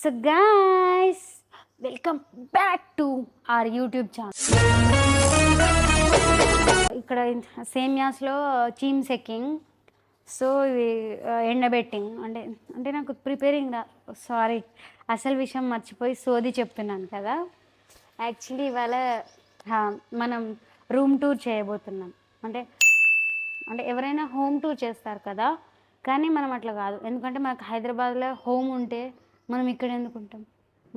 So guys, welcome back to our YouTube channel. ఇక్కడ సేమియాస్లో చీమ్ సెక్కింగ్, so ఇవి ఎండబెట్టింగ్ అంటే అంటే నాకు ప్రిపేరింగ్ సారీ, అసలు విషయం మర్చిపోయి సోది చెప్తున్నాను కదా. యాక్చువల్లీ ఇవాళ మనం రూమ్ టూర్ చేయబోతున్నాం. అంటే అంటే ఎవరైనా హోమ్ టూర్ చేస్తారు కదా, కానీ మనం అట్లా కాదు. ఎందుకంటే మనకు హైదరాబాద్లో హోమ్ ఉంటే మనం ఇక్కడ ఎందుకు ఉంటాం,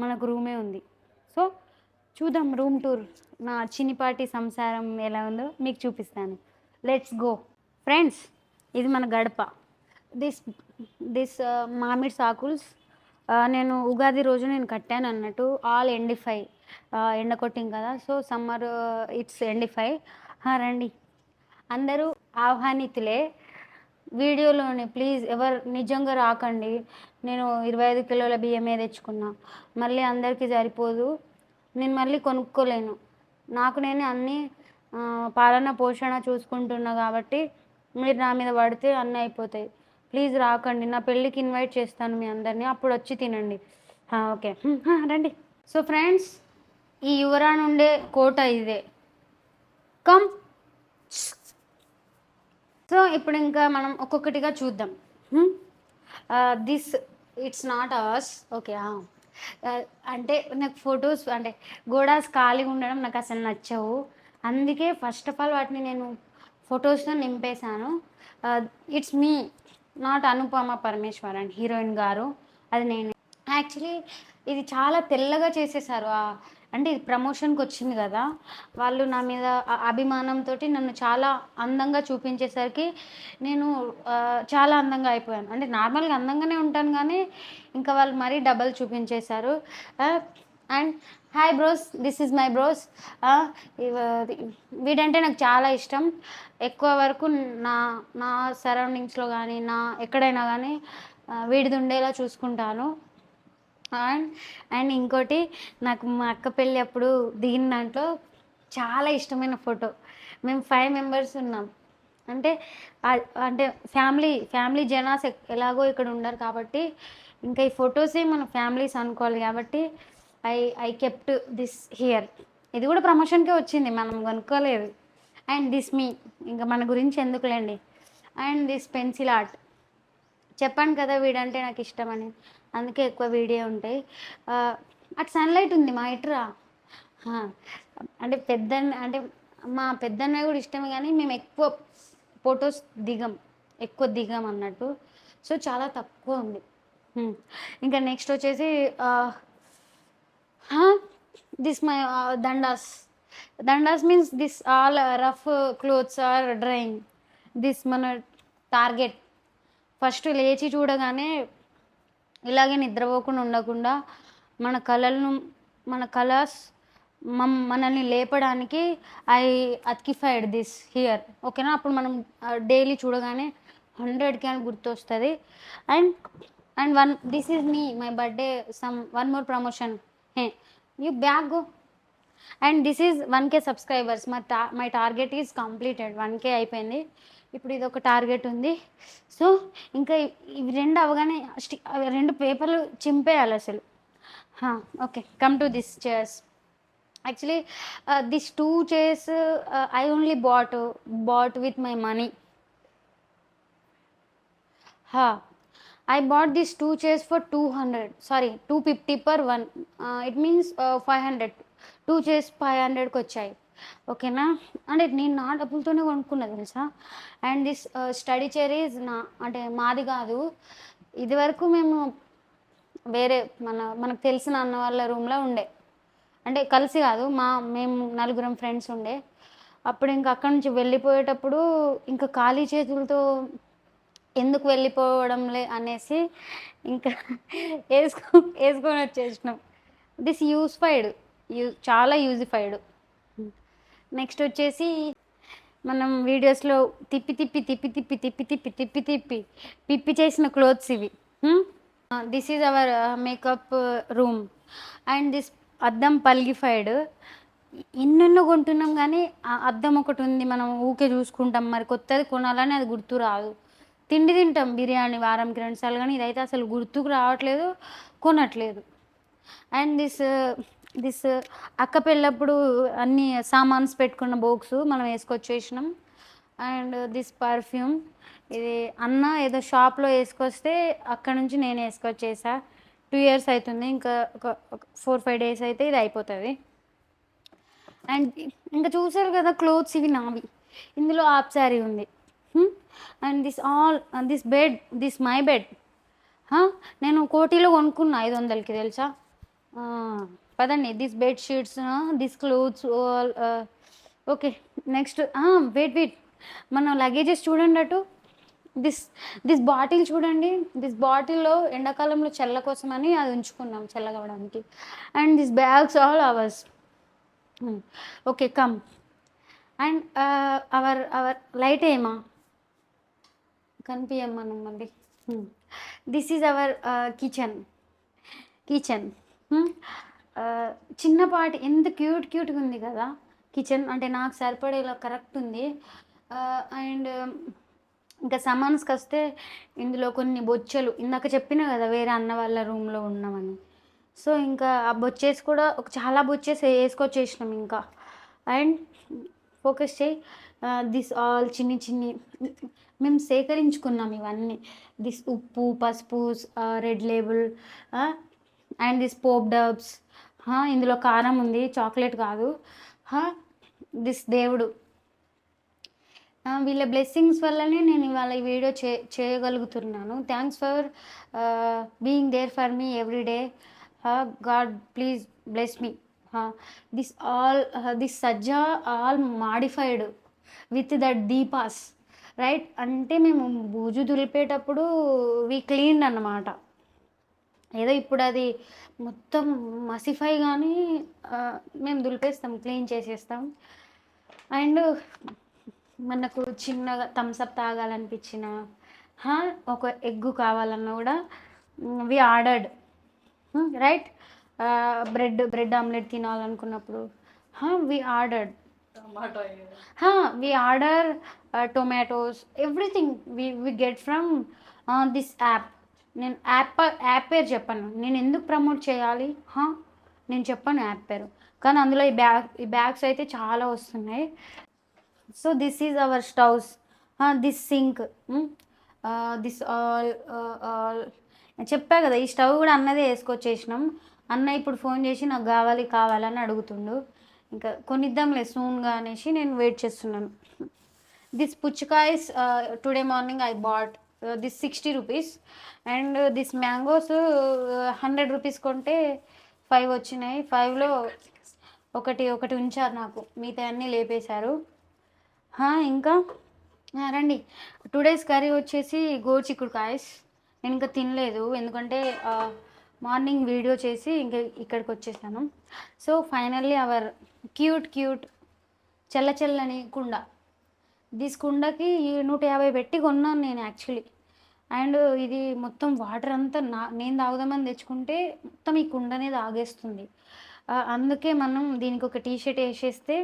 మనకు రూమే ఉంది. సో చూద్దాం రూమ్ టూర్, నా చినిపాటి సంసారం ఎలా ఉందో మీకు చూపిస్తాను. Let's go friends. ఇది మన గడప. దిస్ దిస్ మామిడి సాకుల్స్ నేను ఉగాది రోజు నేను కట్టాను అన్నట్టు. ఆల్ ఎండిఫై, ఎండ కొట్టింగ్ కదా, సో సమ్మర్ ఇట్స్ ఎండిఫై. రండి అందరూ ఆహ్వానితులే. వీడియోలోని ప్లీజ్ ఎవరు నిజంగా రాకండి. నేను 25 కిలోల బియ్యమే తెచ్చుకున్నా, మళ్ళీ అందరికీ సరిపోదు, నేను మళ్ళీ కొనుక్కోలేను. నాకు నేనే అన్నీ పాలన పోషణ చూసుకుంటున్నా కాబట్టి మీరు నా మీద పడితే అన్నీ అయిపోతాయి. ప్లీజ్ రాకండి. నా పెళ్ళికి ఇన్వైట్ చేస్తాను మీ అందరినీ, అప్పుడు వచ్చి తినండి. ఓకే రండి. సో ఫ్రెండ్స్, ఈ యువరాణి ఉండే కోట ఇదే. కమ్. సో ఇప్పుడు ఇంకా మనం ఒక్కొక్కటిగా చూద్దాం. This it's not hours. Okay. అంటే నాకు ఫొటోస్ అంటే గోడాస్ ఖాళీగా ఉండడం నాకు అసలు నచ్చవు. అందుకే ఫస్ట్ ఆఫ్ ఆల్ వాటిని నేను ఫొటోస్తో నింపేశాను. It's me, not Anupama Parameswaran heroine గారు, అది నేను. యాక్చువల్లీ ఇది చాలా తెల్లగా చేసేసారు. అంటే ఇది ప్రమోషన్కి వచ్చింది కదా, వాళ్ళు నా మీద అభిమానంతో నన్ను చాలా అందంగా చూపించేసరికి నేను చాలా అందంగా అయిపోయాను. అంటే నార్మల్గా అందంగానే ఉంటాను, కానీ ఇంకా వాళ్ళు మరీ డబల్ చూపించేశారు. And hi bros, this is my bros. వీడంటే నాకు చాలా ఇష్టం. ఎక్కువ వరకు నా నా సరౌండింగ్స్లో కానీ నా ఎక్కడైనా కానీ వీడిది ఉండేలా చూసుకుంటాను. అండ్ ఇంకోటి, నాకు మా అక్క పెళ్ళి అప్పుడు దిగిన దాంట్లో చాలా ఇష్టమైన ఫోటో. మేము 5 మెంబర్స్ ఉన్నాం. అంటే అంటే ఫ్యామిలీ జనాస్ ఎలాగో ఇక్కడ ఉండరు కాబట్టి ఇంకా ఈ ఫొటోసే మన ఫ్యామిలీస్ అనుకోవాలి కాబట్టి ఐ కెప్ట్ దిస్ హియర్. ఇది కూడా ప్రమోషన్కే వచ్చింది, మనం కొనుక్కోలేదు. అండ్ దిస్ మీ, ఇంకా మన గురించి ఎందుకులేండి. And this pencil art. చెప్పాను కదా వీడంటే నాకు ఇష్టమని, అందుకే ఎక్కువ వీడియో ఉంటాయి. అటు సన్లైట్ ఉంది మా ఇటురా. అంటే అంటే మా పెద్దన్నయ్య కూడా ఇష్టమే, కానీ మేము ఎక్కువ ఫొటోస్ ఎక్కువ దిగం అన్నట్టు. సో చాలా తక్కువ ఉంది. ఇంకా నెక్స్ట్ వచ్చేసి దిస్ మై దండాస్ means this all rough clothes are drawing. This మన టార్గెట్. ఫస్ట్ లేచి చూడగానే ఇలాగే నిద్రపోకుండా ఉండకుండా మన కలర్స్ మనల్ని లేపడానికి ఐ అతికిఫైడ్ దిస్ హియర్. ఓకేనా? అప్పుడు మనం డైలీ చూడగానే 100కి అని గుర్తొస్తుంది. And this is me, my birthday, one more promotion. You back go. And this is 1K subscribers. My target is completed. 1K అయిపోయింది. ఇప్పుడు ఇది ఒక టార్గెట్ ఉంది. సో ఇంకా ఇవి 2 అవగానే 2 పేపర్లు చింపేయాలి అసలు. Okay, come to this chairs. Actually this 2 chairs I only bought with my money. I bought these 2 chairs for 250 per one. It means 500. 2 chairs 500కి వచ్చాయి. ఓకేనా? అంటే నేను నా డబ్బులతోనే కొనుక్కున్నా తెలుసా. And this study chair is అంటే మాది కాదు. ఇది వరకు మేము వేరే మనకు తెలిసిన అన్న వాళ్ళ రూమ్లో ఉండే, అంటే కలిసి కాదు, మేము 4 ఫ్రెండ్స్ ఉండే. అప్పుడు ఇంకా అక్కడి నుంచి వెళ్ళిపోయేటప్పుడు ఇంకా ఖాళీ చేతులతో ఎందుకు వెళ్ళిపోవడంలే అనేసి ఇంకా వేసుకొని వచ్చేసినాం. దిస్ చాలా యూజిఫైడ్. నెక్స్ట్ వచ్చేసి మనం వీడియోస్లో తిప్పి చేసిన క్లోత్స్ ఇవి. This is hour makeup room. And this అద్దం పలిగిఫైడ్. ఎన్నెన్నో కొంటున్నాం, కానీ ఆ అద్దం ఒకటి ఉంది, మనం ఊకే చూసుకుంటాం, మరి కొత్తది కొనాలని అది గుర్తు రాదు. తింటాం బిర్యానీ వారంకి 2 సార్లు, కానీ ఇదైతే అసలు గుర్తుకు రావట్లేదు, కొనట్లేదు. అండ్ దిస్ అక్క పెళ్ళప్పుడు అన్ని సామాన్స్ పెట్టుకున్న బాక్స్ మనం వేసుకొచ్చేసినాం. అండ్ దిస్ పర్ఫ్యూమ్ ఇది అన్న ఏదో షాప్లో వేసుకొస్తే అక్కడ నుంచి నేను వేసుకొచ్చేసా. 2 years అవుతుంది, ఇంకా ఒక 4-5 days అయితే ఇది అయిపోతుంది. అండ్ ఇంకా చూసారు కదా క్లోత్స్ ఇవి నావి. ఇందులో హాఫ్ శారీ ఉంది. And this bed, this my bed. నేను కోటిలో కొనుక్కున్నా 500కి తెలుసా. ఆ, పదండి. This bed sheets, this clothes all. Okay, next wait మన లగేజెస్ చూడండి అటు. దిస్ దిస్ బాటిల్ చూడండి. దిస్ బాటిల్లో ఎండాకాలంలో చల్ల కోసమని అది ఉంచుకున్నాం చల్లగవడానికి. And this bags all ours. Okay, come. And our light ఏమా కనిపించం మనం మళ్ళీ. This is our kitchen. చిన్నపాటి ఎంత క్యూట్గా ఉంది కదా కిచెన్. అంటే నాకు సరిపడేలా కరెక్ట్ ఉంది. అండ్ ఇంకా సామాన్స్కి వస్తే ఇందులో కొన్ని బొచ్చెలు ఇందాక చెప్పిన కదా వేరే అన్న వాళ్ళ రూమ్లో ఉన్నామని. సో ఇంకా ఆ బొచ్చేసి కూడా చాలా బొచ్చేసి వేసుకొచ్చేసినాం ఇంకా. అండ్ ఫోకస్ చేయి. దిస్ ఆల్ చిన్ని మేము సేకరించుకున్నాం ఇవన్నీ. దిస్ ఉప్పు, పసుపు, red label, and this Pope dubs. ఇందులో కారం ఉంది, చాక్లెట్ కాదు. దిస్ దేవుడు. వీళ్ళ బ్లెస్సింగ్స్ వల్లనే నేను ఇవాళ ఈ వీడియో చేయగలుగుతున్నాను. Thanks for being there for me everyday. God please bless me. This సజ్జా ఆల్ మాడిఫైడ్ విత్ దట్ దీపాస్, రైట్. అంటే మేము బూజు దులిపేటప్పుడు వి క్లీన్డ్ అన్నమాట. ఏదో ఇప్పుడు అది మొత్తం మసిఫై కానీ మేము దులిపేస్తాం, క్లీన్ చేసేస్తాం. అండ్ మనకు చిన్నగా థమ్స్అప్ తాగాలనిపించిన, ఒక ఎగ్గు కావాలన్నా కూడా we ordered, right. Bread omelette తినాలనుకున్నప్పుడు we ordered. We order tomatoes, everything we get from this app. నేను యాప్ పేరు చెప్పాను. నేను ఎందుకు ప్రమోట్ చేయాలి? నేను చెప్పాను యాప్ పేరు, కానీ అందులో ఈ బ్యాగ్స్ అయితే చాలా వస్తున్నాయి. So this is our stoves, this sink, this all చెప్పా కదా. ఈ స్టవ్ కూడా అన్నదే వేసుకొచ్చేసినాం. అన్న ఇప్పుడు ఫోన్ చేసి నాకు కావాలని అడుగుతుండు. ఇంకా కొనిద్దాంలే సూన్గా అనేసి నేను వెయిట్ చేస్తున్నాను. దిస్ పుచ్చకాయస్ today morning I bought this 60 rupees. And this mangoes 100 rupees కొంటే 5 వచ్చినాయి. 5లో ఒకటి ఉంచారు నాకు, మిగతా అన్నీ లేపేశారు. ఇంకా రండి. 2 days కర్రీ వచ్చేసి గోచిక్కుడుకాయస్. నేను ఇంకా తినలేదు ఎందుకంటే మార్నింగ్ వీడియో చేసి ఇంకా ఇక్కడికి వచ్చేసాను. సో ఫైనల్లీ అవర్ క్యూట్ చల్లని కుండ. దిస్ కుండకి 150 పెట్టి కొన్నాను నేను యాక్చువల్లీ. అండ్ ఇది మొత్తం వాటర్ అంతా నేను తాగుదామని తెచ్చుకుంటే మొత్తం ఈ కుండనే తాగేస్తుంది. అందుకే మనం దీనికి ఒక టీషర్ట్ వేసేస్తే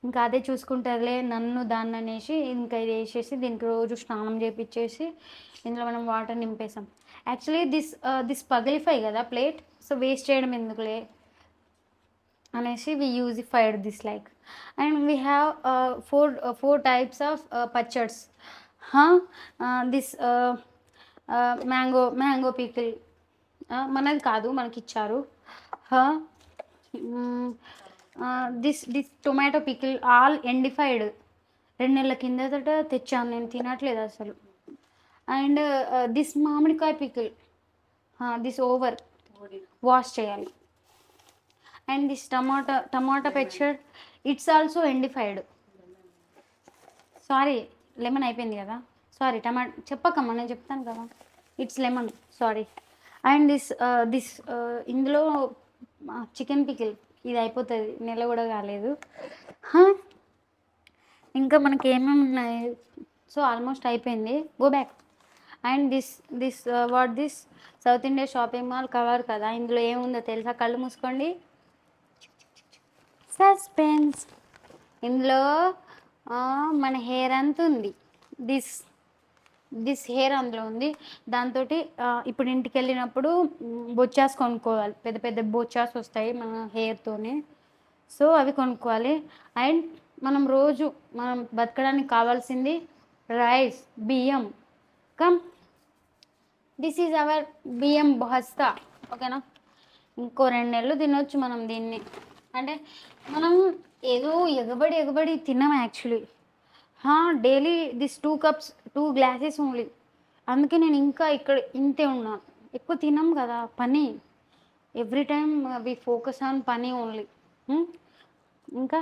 ఇంకా అదే చూసుకుంటారులే నన్ను దాన్ని అనేసి ఇంకా ఇది వేసేసి దీనికి రోజు స్నానం చేపించేసి ఇందులో మనం వాటర్ నింపేసాం. యాక్చువల్లీ దిస్ పగిలిఫై కదా ప్లేట్, సో వేస్ట్ చేయడం ఎందుకులే అనేసి వి యూజిఫైడ్ this like. And we have 4 types of పచ్చడ్స్. దిస్ మ్యాంగో పికిల్ మనది కాదు, మనకి ఇచ్చారు. దిస్ టొమాటో పికిల్ ఆల్ ఎండిఫైడ్. 2 నెలల కిందట తెచ్చాను, నేను తినట్లేదు అసలు. అండ్ దిస్ మామిడికాయ పికిల్, దిస్ ఓవర్ వాష్ చేయాలి. అండ్ దిస్ టమాటా పచ్చడ్, ఇట్స్ ఆల్సో ఎండిఫైడ్. సారీ, లెమన్ అయిపోయింది కదా, సారీ. చెప్పకమ్మా, నేను చెప్తాను కదా. It's lemon, sorry. And this ఇందులో చికెన్ పికిల్, ఇది అయిపోతుంది, నెల కూడా కాలేదు. ఇంకా మనకి ఏమేమి ఉన్నాయి? సో ఆల్మోస్ట్ అయిపోయింది, go back. And this south India shopping mall cover కదా. ఇందులో ఏముందో తెలుసా? కళ్ళు మూసుకోండి, సస్పెన్స్. ఇందులో మన హెయిర్ అంత ఉంది. దిస్ హెయిర్ అందులో ఉంది. దాంతో ఇప్పుడు ఇంటికి వెళ్ళినప్పుడు బొచ్చాస్ కొనుక్కోవాలి. పెద్ద పెద్ద బొచ్చాస్ వస్తాయి మన హెయిర్తోనే. సో అవి కొనుక్కోవాలి. అండ్ రోజు మనం బతకడానికి కావాల్సింది రైస్, బియ్యం. కమ్, దిస్ ఈజ్ అవర్ బియ్యం బస్తా. ఓకేనా? ఇంకో 2 నెలలు తినొచ్చు మనం దీన్ని. అంటే మనం ఏదో ఎగబడి తిన్నాం actually. Daily this 2 cups 2 glasses only. అందుకే నేను ఇంకా ఇక్కడ ఇంతే ఉన్నా. ఎక్కువ తినం కదా పని. Every time we focus on పని ఓన్లీ. ఇంకా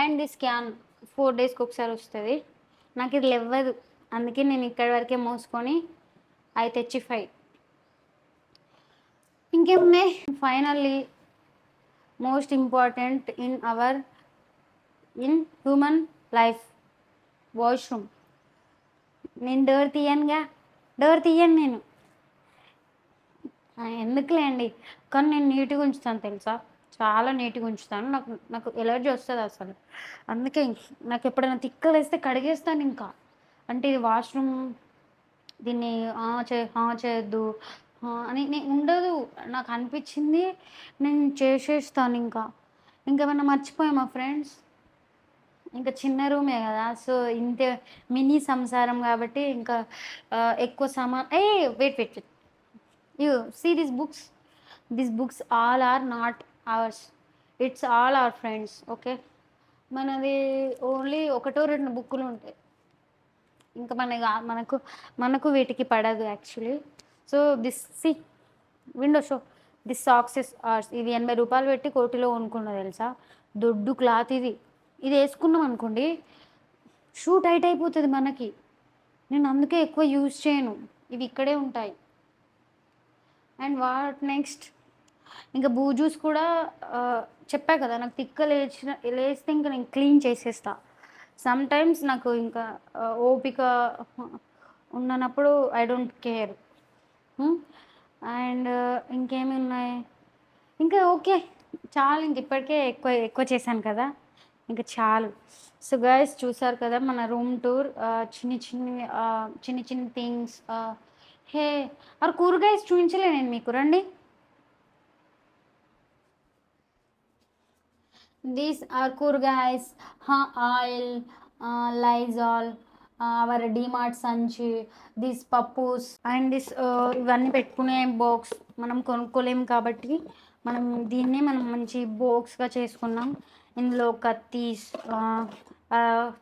అండ్ దిస్ క్యాన్ 4 డేస్కి ఒకసారి వస్తుంది. నాకు ఇది లేవ్వదు, అందుకే నేను ఇక్కడి వరకే మోసుకొని అవి తెచ్చి 5. ఇంకేమున్నాయి? Finally most important in human life, washroom. నేను డోర్ తీయను నేను. ఎందుకులే అండి, కానీ నేను నీట్గా ఉంచుతాను తెలుసా, చాలా నీట్గా ఉంచుతాను. నాకు ఎలర్జీ వస్తుంది అసలు. అందుకే నాకు ఎప్పుడైనా తిక్కలేస్తే కడిగేస్తాను ఇంకా. అంటే ఇది వాష్రూమ్, దీన్ని చేయొద్దు అని ఉండదు. నాకు అనిపించింది నేను చేసేస్తాను. ఇంకేమన్నా మర్చిపోయామా ఫ్రెండ్స్? ఇంకా చిన్న రూమే కదా, సో ఇంతే, మినీ సంసారం కాబట్టి ఇంకా ఎక్కువ wait you see these books all are not ours, it's all our friends. Okay, మనది ఓన్లీ 1-2 బుక్కులు ఉంటాయి. ఇంకా మనకు వీటికి పడదు actually. So window show this socks is ours. ఇది 80 రూపాయలు పెట్టి కోటిలో కొనుక్కున్నా తెలుసా. దొడ్డు క్లాత్ ఇది వేసుకున్నాం అనుకోండి, షూ టైట్ అయిపోతుంది మనకి. నేను అందుకే ఎక్కువ యూజ్ చేయను, ఇవి ఇక్కడే ఉంటాయి. And what next? ఇంకా బూజూస్ కూడా చెప్పా కదా, నాకు లేస్తే ఇంకా నేను క్లీన్ చేసేస్తా. సమ్ టైమ్స్ నాకు ఇంకా ఓపిక ఉన్నప్పుడు ఐ డోంట్ కేర్. అండ్ ఇంకేమి ఉన్నాయి? ఇంకా ఓకే, చాలు. ఇంక ఇప్పటికే ఎక్కువ చేశాను కదా, ఇంకా చాలు. సో గైస్, చూసారు కదా మన రూమ్ టూర్. చిన్ని థింగ్స్. హే కూరగాయస్ చూపించలే నేను మీకు, రండి. దీస్ ఆర్ కూరగాయస్, ఆయిల్, లైజాల్, అవర్ డిమార్ట్ సంచి, దిస్ పప్పుస్ అండ్ ఇవన్నీ పెట్టుకునే బాక్స్. మనం కొనుక్కోలేము కాబట్టి మనం మంచి బాక్స్గా చేసుకున్నాం. ఇందులో కత్తీస్,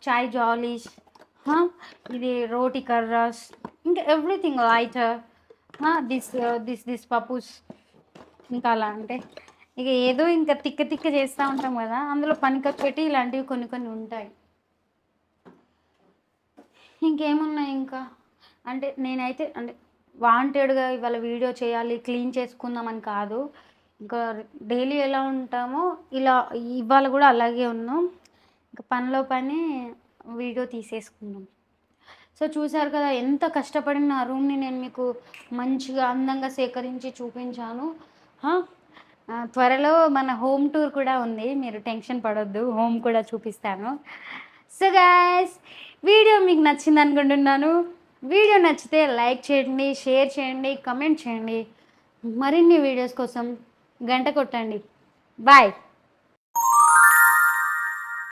చాయ్ జాలీస్, ఇది రోటీ కర్రాస్, ఇంకా ఎవ్రీథింగ్ లైటర్, దిస్ పప్పుస్. ఇంకా అలా అంటే ఇక ఏదో ఇంకా తిక్క చేస్తూ ఉంటాం కదా, అందులో పనికొచ్చి పెట్టి ఇలాంటివి కొన్ని ఉంటాయి. ఇంకేమున్నాయి ఇంకా అంటే, నేనైతే వాంటెడ్గా ఇవాళ వీడియో చేయాలి, క్లీన్ చేసుకుందామని కాదు. ఇంకా డైలీ ఎలా ఉంటామో ఇలా ఇవాళ కూడా అలాగే ఉన్నాం. ఇంకా పనిలో పని వీడియో తీసేసుకుందాం. సో చూసారు కదా, ఎంత కష్టపడిన నా రూమ్ని నేను మీకు మంచిగా అందంగా సేకరించి చూపించాను. త్వరలో మన హోమ్ టూర్ కూడా ఉంది, మీరు టెన్షన్ పడొద్దు, హోమ్ కూడా చూపిస్తాను. సో గైస్, వీడియో మీకు నచ్చింది అనుకుంటున్నాను. వీడియో నచ్చితే లైక్ చేయండి, షేర్ చేయండి, కమెంట్ చేయండి. మరిన్ని వీడియోస్ కోసం గంట కొట్టండి. బాయ్.